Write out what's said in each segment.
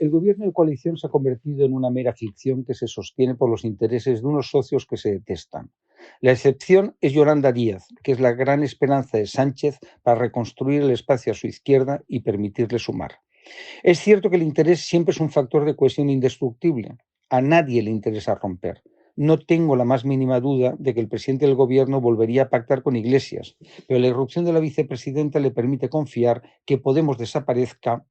El gobierno de coalición se ha convertido en una mera ficción que se sostiene por los intereses de unos socios que se detestan. La excepción es Yolanda Díaz, que es la gran esperanza de Sánchez para reconstruir el espacio a su izquierda y permitirle sumar. Es cierto que el interés siempre es un factor de cohesión indestructible. A nadie le interesa romper. No tengo la más mínima duda de que el presidente del gobierno volvería a pactar con Iglesias, pero la irrupción de la vicepresidenta le permite confiar que Podemos desaparezca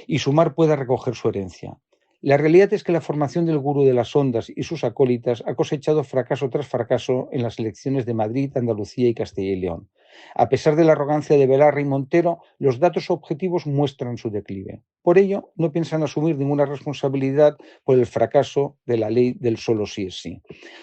y Sumar pueda recoger su herencia. La realidad es que la formación del gurú de las ondas y sus acólitas ha cosechado fracaso tras fracaso en las elecciones de Madrid, Andalucía y Castilla y León. A pesar de la arrogancia de Belarra y Montero, los datos objetivos muestran su declive. Por ello, no piensan asumir ninguna responsabilidad por el fracaso de la ley del solo sí es sí.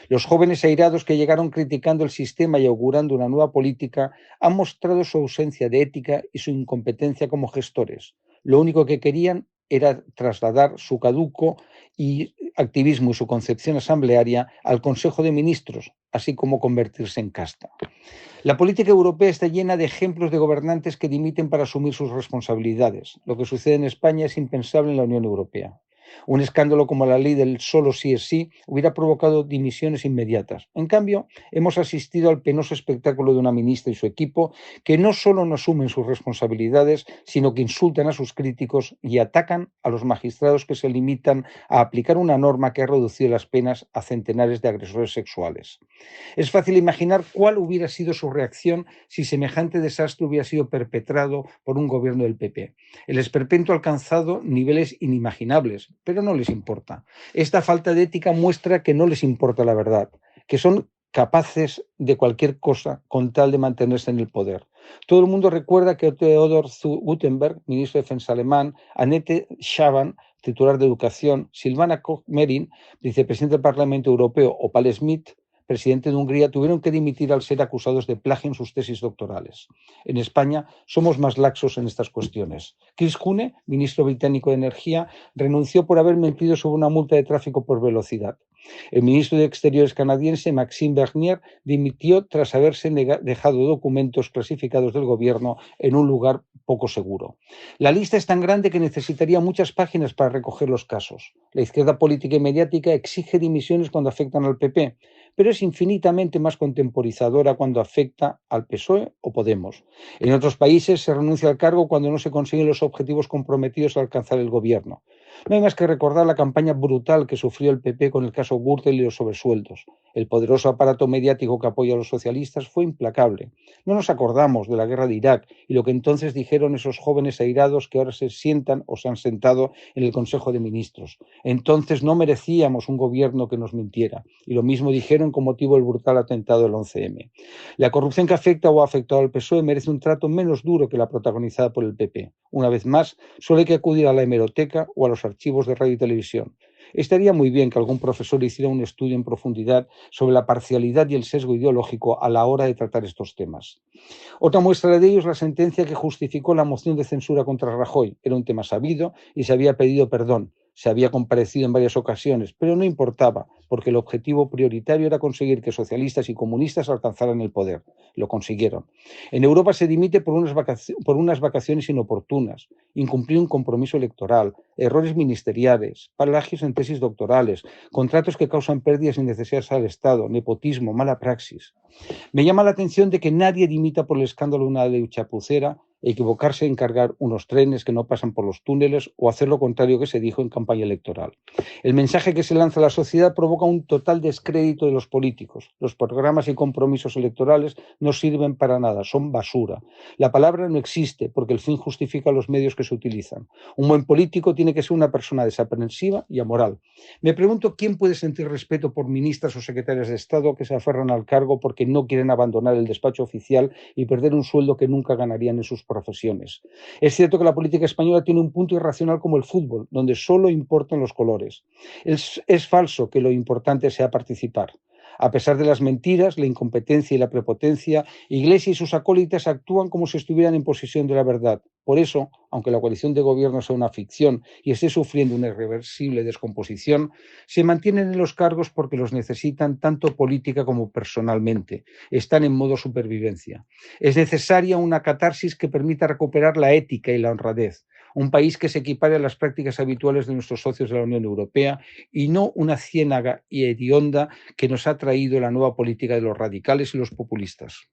Los jóvenes airados que llegaron criticando el sistema y augurando una nueva política han mostrado su ausencia de ética y su incompetencia como gestores. Lo único que querían era trasladar su caduco y activismo y su concepción asamblearia al Consejo de Ministros, así como convertirse en casta. La política europea está llena de ejemplos de gobernantes que dimiten para asumir sus responsabilidades. Lo que sucede en España es impensable en la Unión Europea. Un escándalo como la ley del solo sí es sí hubiera provocado dimisiones inmediatas. En cambio, hemos asistido al penoso espectáculo de una ministra y su equipo que no solo no asumen sus responsabilidades, sino que insultan a sus críticos y atacan a los magistrados que se limitan a aplicar una norma que ha reducido las penas a centenares de agresores sexuales. Es fácil imaginar cuál hubiera sido su reacción si semejante desastre hubiera sido perpetrado por un gobierno del PP. El esperpento ha alcanzado niveles inimaginables, pero no les importa. Esta falta de ética muestra que no les importa la verdad, que son capaces de cualquier cosa con tal de mantenerse en el poder. Todo el mundo recuerda que Theodor Gutenberg, ministro de Defensa alemán, Annette Schavan, titular de Educación, Silvana Koch-Merin, vicepresidente del Parlamento Europeo, o Pál Schmidt, presidente de Hungría, tuvieron que dimitir al ser acusados de plagio en sus tesis doctorales. En España somos más laxos en estas cuestiones. Chris Huhne, ministro británico de Energía, renunció por haber mentido sobre una multa de tráfico por velocidad. El ministro de Exteriores canadiense, Maxime Bernier, dimitió tras haberse dejado documentos clasificados del gobierno en un lugar poco seguro. La lista es tan grande que necesitaría muchas páginas para recoger los casos. La izquierda política y mediática exige dimisiones cuando afectan al PP, pero es infinitamente más contemporizadora cuando afecta al PSOE o Podemos. En otros países se renuncia al cargo cuando no se consiguen los objetivos comprometidos a alcanzar el gobierno. No hay más que recordar la campaña brutal que sufrió el PP con el caso Gürtel y los sobresueldos. El poderoso aparato mediático que apoya a los socialistas fue implacable. No nos acordamos de la guerra de Irak y lo que entonces dijeron esos jóvenes airados que ahora se sientan o se han sentado en el Consejo de Ministros. Entonces no merecíamos un gobierno que nos mintiera. Y lo mismo dijeron con motivo del brutal atentado del 11M. La corrupción que afecta o ha afectado al PSOE merece un trato menos duro que la protagonizada por el PP. Una vez más, solo hay que acudir a la hemeroteca o a los archivos de radio y televisión. Estaría muy bien que algún profesor hiciera un estudio en profundidad sobre la parcialidad y el sesgo ideológico a la hora de tratar estos temas. Otra muestra de ello es la sentencia que justificó la moción de censura contra Rajoy. Era un tema sabido y se había pedido perdón. Se había comparecido en varias ocasiones, pero no importaba, porque el objetivo prioritario era conseguir que socialistas y comunistas alcanzaran el poder. Lo consiguieron. En Europa se dimite por unas vacaciones inoportunas, incumplir un compromiso electoral, errores ministeriales, plagios en tesis doctorales, contratos que causan pérdidas innecesarias al Estado, nepotismo, mala praxis. Me llama la atención de que nadie dimita por el escándalo de una ley chapucera, equivocarse en cargar unos trenes que no pasan por los túneles o hacer lo contrario que se dijo en campaña electoral. El mensaje que se lanza a la sociedad provoca un total descrédito de los políticos. Los programas y compromisos electorales no sirven para nada, son basura. La palabra no existe porque el fin justifica los medios que se utilizan. Un buen político tiene que ser una persona desaprensiva y amoral. Me pregunto quién puede sentir respeto por ministras o secretarias de Estado que se aferran al cargo porque no quieren abandonar el despacho oficial y perder un sueldo que nunca ganarían en sus profesiones. Es cierto que la política española tiene un punto irracional como el fútbol, donde solo importan los colores. Es falso que lo importante sea participar. A pesar de las mentiras, la incompetencia y la prepotencia, Iglesia y sus acólitas actúan como si estuvieran en posesión de la verdad. Por eso, aunque la coalición de gobierno sea una ficción y esté sufriendo una irreversible descomposición, se mantienen en los cargos porque los necesitan tanto política como personalmente. Están en modo supervivencia. Es necesaria una catarsis que permita recuperar la ética y la honradez. un país que se equipare a las prácticas habituales de nuestros socios de la Unión Europea y no una ciénaga y hedionda que nos ha traído la nueva política de los radicales y los populistas.